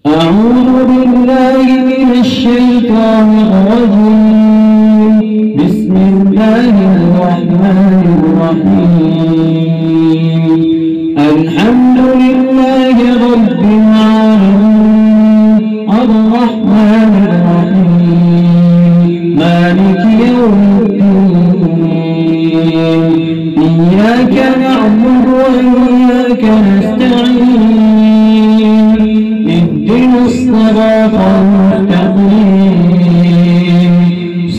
أعوذ بالله من الشيطان الرجيم. بسم الله الرحمن الرحيم. الحمد لله رب العالمين الرحمن الرحيم مالك يوم الدين. إياك نعبد وإياك نستعين. اهدنا الصراط المستقيم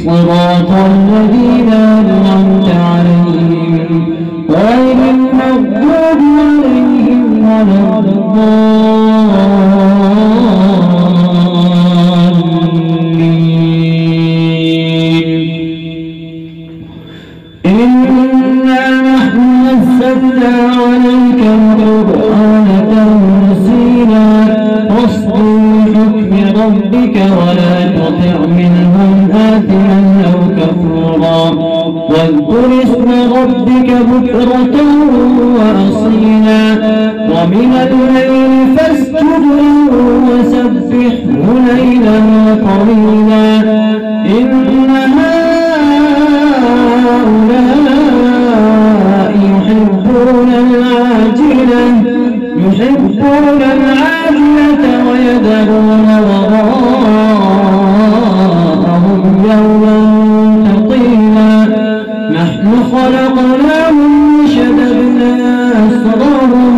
صراط الذين أنعمت عليهم غير المغضوب عليهم ولا الضالين. إنا نحن نزلنا عليك القرآن تنزيلا فاصبر لحكم ربك ولا تطع منهم آثما أو كفورا واذكر اسم ربك بكرة وأصيلا ومن الليل فاسجد له وسبحه ليلا طويلا. إن هؤلاء يحبون العاجلة ويذرون وراءهم يوما ثقيلا. نحن خلقناهم وشددنا أسرهم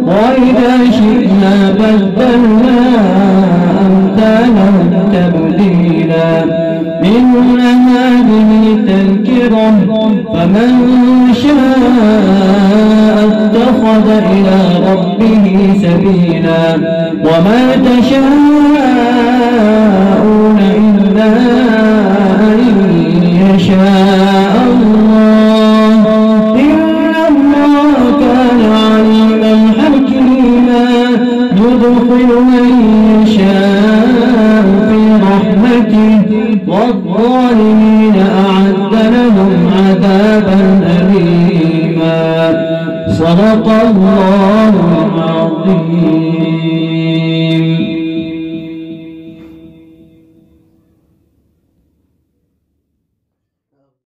وإذا شئنا بدلنا أمثالهم تبديلا. إن هذه تذكرة فمن شاء اتخذ إلى ربه سبيلا. وما تشاءون إلا أن يشاء الله. إن الله كان عليما حكيما يدخل من يشاء في رحمته والظالمين أعد لهم عذابا أليما. صدق الله